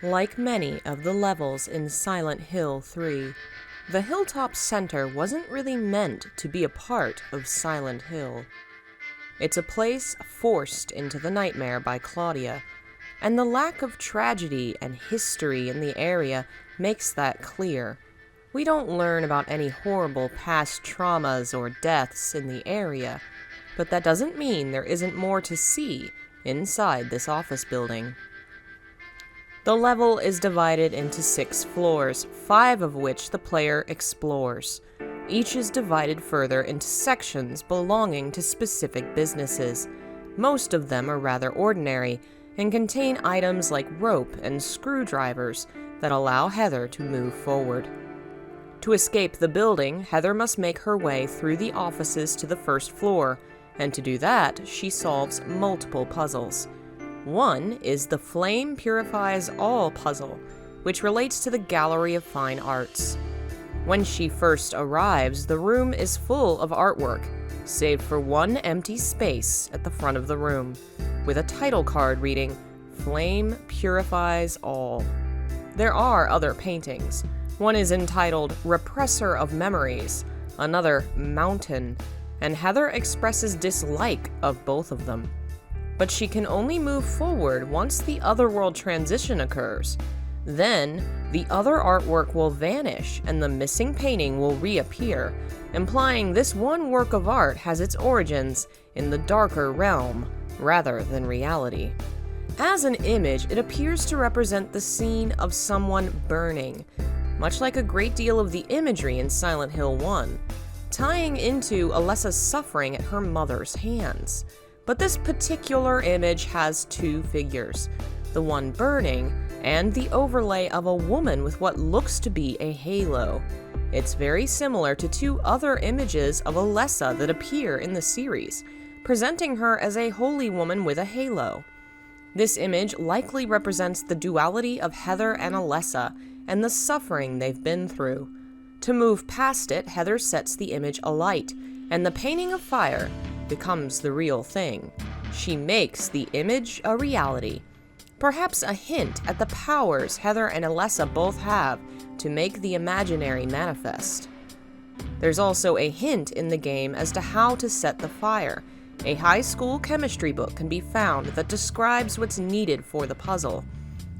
Like many of the levels in Silent Hill 3, the Hilltop Center wasn't really meant to be a part of Silent Hill. It's a place forced into the nightmare by Claudia, and the lack of tragedy and history in the area makes that clear. We don't learn about any horrible past traumas or deaths in the area, but that doesn't mean there isn't more to see inside this office building. The level is divided into 6 floors, 5 of which the player explores. Each is divided further into sections belonging to specific businesses. Most of them are rather ordinary and contain items like rope and screwdrivers that allow Heather to move forward. To escape the building, Heather must make her way through the offices to the first floor, and to do that, she solves multiple puzzles. One is the Flame Purifies All puzzle, which relates to the Gallery of Fine Arts. When she first arrives, the room is full of artwork, save for one empty space at the front of the room, with a title card reading, Flame Purifies All. There are other paintings. One is entitled Repressor of Memories, another Mountain, and Heather expresses dislike of both of them. But she can only move forward once the otherworld transition occurs. Then, the other artwork will vanish and the missing painting will reappear, implying this one work of art has its origins in the darker realm, rather than reality. As an image, it appears to represent the scene of someone burning, much like a great deal of the imagery in Silent Hill 1, tying into Alessa's suffering at her mother's hands. But this particular image has 2 figures, the one burning and the overlay of a woman with what looks to be a halo. It's very similar to 2 other images of Alessa that appear in the series, presenting her as a holy woman with a halo. This image likely represents the duality of Heather and Alessa and the suffering they've been through. To move past it, Heather sets the image alight, and the painting of fire becomes the real thing. She makes the image a reality. Perhaps a hint at the powers Heather and Alessa both have to make the imaginary manifest. There's also a hint in the game as to how to set the fire. A high school chemistry book can be found that describes what's needed for the puzzle.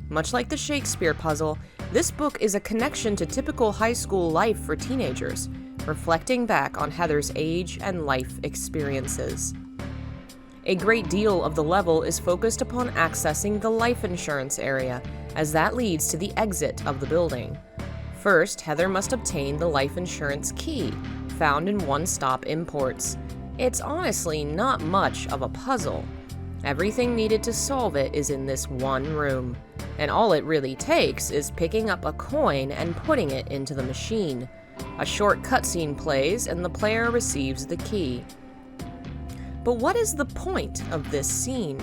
Much like the Shakespeare puzzle, this book is a connection to typical high school life for teenagers, reflecting back on Heather's age and life experiences. A great deal of the level is focused upon accessing the life insurance area, as that leads to the exit of the building. First, Heather must obtain the life insurance key, found in one-stop imports. It's honestly not much of a puzzle. Everything needed to solve it is in this one room, and all it really takes is picking up a coin and putting it into the machine. A short cutscene plays and the player receives the key. But what is the point of this scene?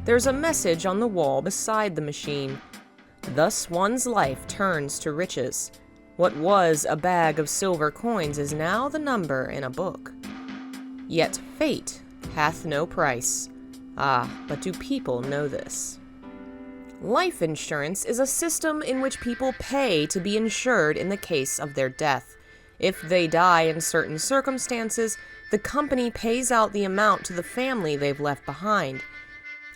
There's a message on the wall beside the machine. Thus one's life turns to riches. What was a bag of silver coins is now the number in a book. Yet fate hath no price. Ah, but do people know this? Life insurance is a system in which people pay to be insured in the case of their death. If they die in certain circumstances, the company pays out the amount to the family they've left behind.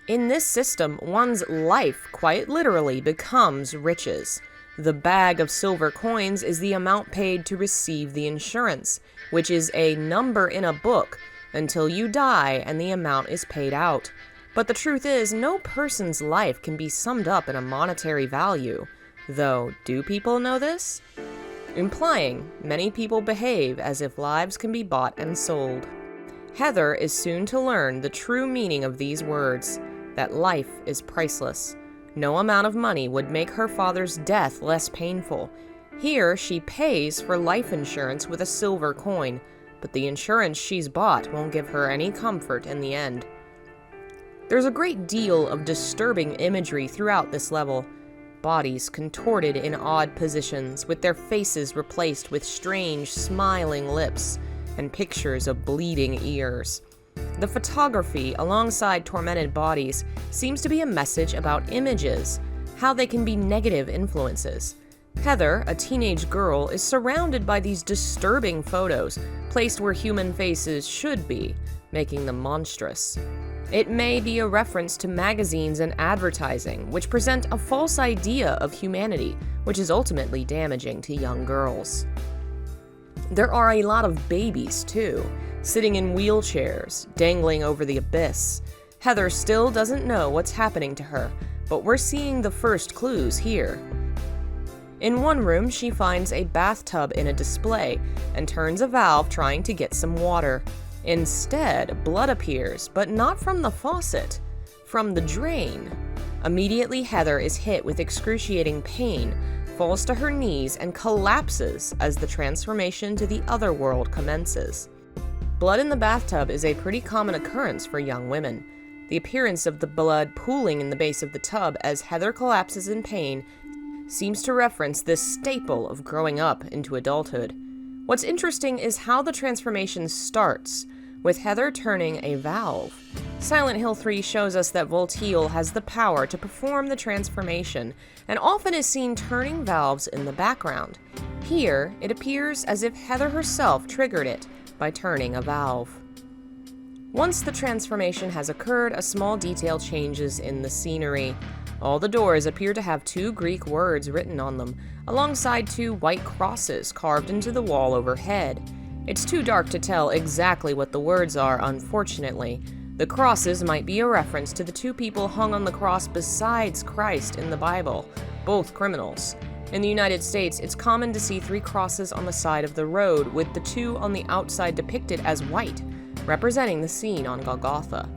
In this system, one's life quite literally becomes riches. The bag of silver coins is the amount paid to receive the insurance, which is a number in a book until you die and the amount is paid out. But the truth is, no person's life can be summed up in a monetary value. Though, do people know this? Implying many people behave as if lives can be bought and sold. Heather is soon to learn the true meaning of these words, that life is priceless. No amount of money would make her father's death less painful. Here, she pays for life insurance with a silver coin, but the insurance she's bought won't give her any comfort in the end. There's a great deal of disturbing imagery throughout this level. Bodies contorted in odd positions, with their faces replaced with strange, smiling lips, and pictures of bleeding ears. The photography, alongside tormented bodies, seems to be a message about images. how they can be negative influences. Heather, a teenage girl, is surrounded by these disturbing photos, placed where human faces should be, making them monstrous. It may be a reference to magazines and advertising, which present a false idea of humanity, which is ultimately damaging to young girls. There are a lot of babies, too, sitting in wheelchairs, dangling over the abyss. Heather still doesn't know what's happening to her, but we're seeing the first clues here. In one room, she finds a bathtub in a display and turns a valve trying to get some water. Instead, blood appears, but not from the faucet, from the drain. Immediately, Heather is hit with excruciating pain, falls to her knees, and collapses as the transformation to the other world commences. Blood in the bathtub is a pretty common occurrence for young women. The appearance of the blood pooling in the base of the tub as Heather collapses in pain seems to reference this staple of growing up into adulthood. What's interesting is how the transformation starts, with Heather turning a valve. Silent Hill 3 shows us that Volteal has the power to perform the transformation, and often is seen turning valves in the background. Here, it appears as if Heather herself triggered it by turning a valve. Once the transformation has occurred, a small detail changes in the scenery. All the doors appear to have 2 Greek words written on them, alongside 2 white crosses carved into the wall overhead. It's too dark to tell exactly what the words are, unfortunately. The crosses might be a reference to the 2 people hung on the cross besides Christ in the Bible, both criminals. In the United States, it's common to see 3 crosses on the side of the road, with the 2 on the outside depicted as white, representing the scene on Golgotha.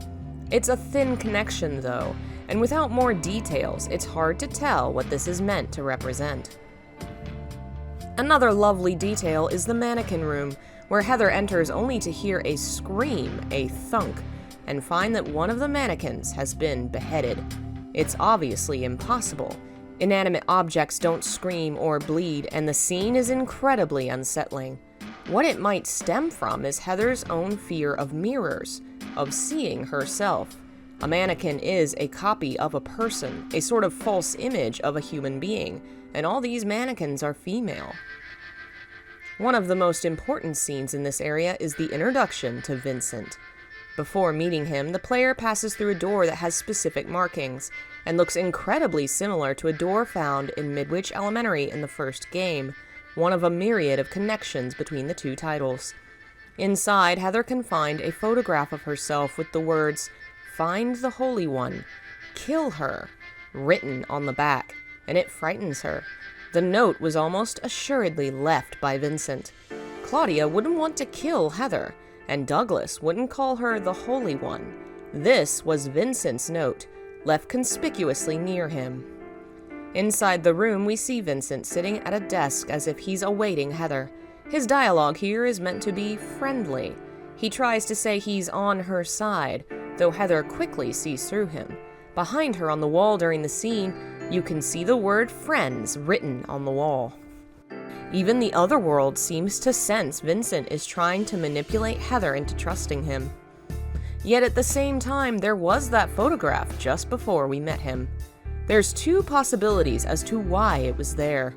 It's a thin connection, though, and without more details, it's hard to tell what this is meant to represent. Another lovely detail is the mannequin room, where Heather enters only to hear a scream, a thunk, and find that one of the mannequins has been beheaded. It's obviously impossible. Inanimate objects don't scream or bleed, and the scene is incredibly unsettling. What it might stem from is Heather's own fear of mirrors, of seeing herself. A mannequin is a copy of a person, a sort of false image of a human being, and all these mannequins are female. One of the most important scenes in this area is the introduction to Vincent. Before meeting him, the player passes through a door that has specific markings, and looks incredibly similar to a door found in Midwich Elementary in the first game, one of a myriad of connections between the 2 titles. Inside, Heather can find a photograph of herself with the words, "Find the Holy One, kill her," written on the back, and it frightens her. The note was almost assuredly left by Vincent. Claudia wouldn't want to kill Heather, and Douglas wouldn't call her the Holy One. This was Vincent's note, left conspicuously near him. Inside the room, we see Vincent sitting at a desk as if he's awaiting Heather. His dialogue here is meant to be friendly. He tries to say he's on her side, though Heather quickly sees through him. Behind her on the wall during the scene, you can see the word friends written on the wall. Even the other world seems to sense Vincent is trying to manipulate Heather into trusting him. Yet at the same time, there was that photograph just before we met him. There's 2 possibilities as to why it was there.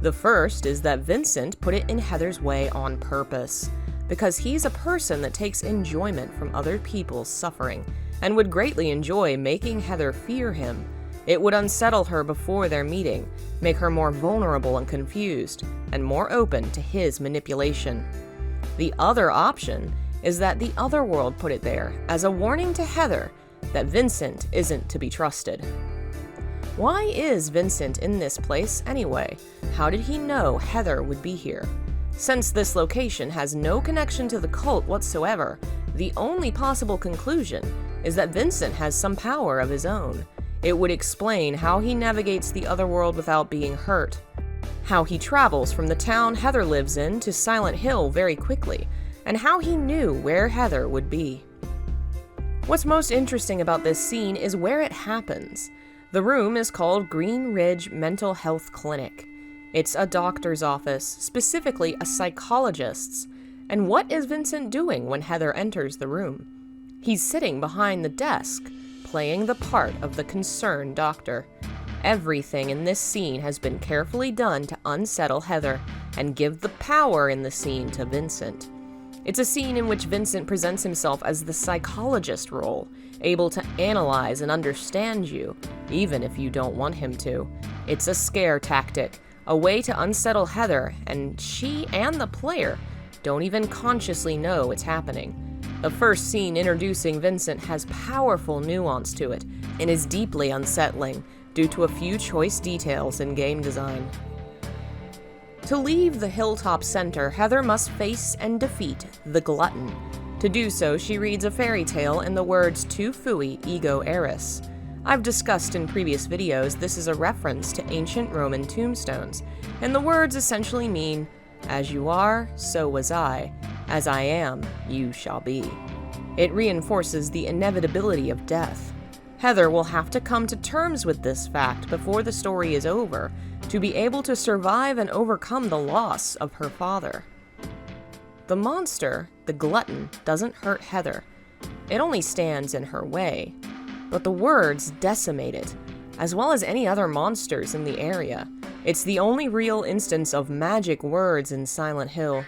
The first is that Vincent put it in Heather's way on purpose, because he's a person that takes enjoyment from other people's suffering, and would greatly enjoy making Heather fear him. It would unsettle her before their meeting, make her more vulnerable and confused, and more open to his manipulation. The other option is that the other world put it there as a warning to Heather that Vincent isn't to be trusted. Why is Vincent in this place anyway? How did he know Heather would be here? Since this location has no connection to the cult whatsoever, the only possible conclusion is that Vincent has some power of his own. It would explain how he navigates the other world without being hurt, how he travels from the town Heather lives in to Silent Hill very quickly, and how he knew where Heather would be. What's most interesting about this scene is where it happens. The room is called Green Ridge Mental Health Clinic. It's a doctor's office, specifically a psychologist's. And what is Vincent doing when Heather enters the room? He's sitting behind the desk, playing the part of the concerned doctor. Everything in this scene has been carefully done to unsettle Heather and give the power in the scene to Vincent. It's a scene in which Vincent presents himself as the psychologist role, able to analyze and understand you, even if you don't want him to. It's a scare tactic, a way to unsettle Heather, and she and the player don't even consciously know it's happening. The first scene introducing Vincent has powerful nuance to it and is deeply unsettling due to a few choice details in game design. To leave the Hilltop Center, Heather must face and defeat the Glutton. To do so, she reads a fairy tale in the words Tu Fui Ego Eris. I've discussed in previous videos this is a reference to ancient Roman tombstones, and the words essentially mean, "As you are, so was I. As I am, you shall be." It reinforces the inevitability of death. Heather will have to come to terms with this fact before the story is over to be able to survive and overcome the loss of her father. The monster, the Glutton, doesn't hurt Heather. It only stands in her way. But the words decimate it, as well as any other monsters in the area. It's the only real instance of magic words in Silent Hill.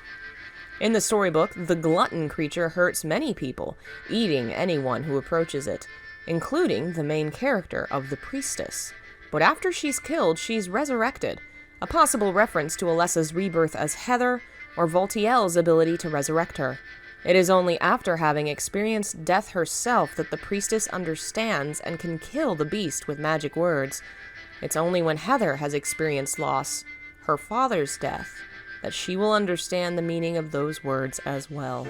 In the storybook, the Glutton creature hurts many people, eating anyone who approaches it, including the main character of the priestess. But after she's killed, she's resurrected, a possible reference to Alessa's rebirth as Heather, or Voltiel's ability to resurrect her. It is only after having experienced death herself that the priestess understands and can kill the beast with magic words. It's only when Heather has experienced loss, her father's death, that she will understand the meaning of those words as well.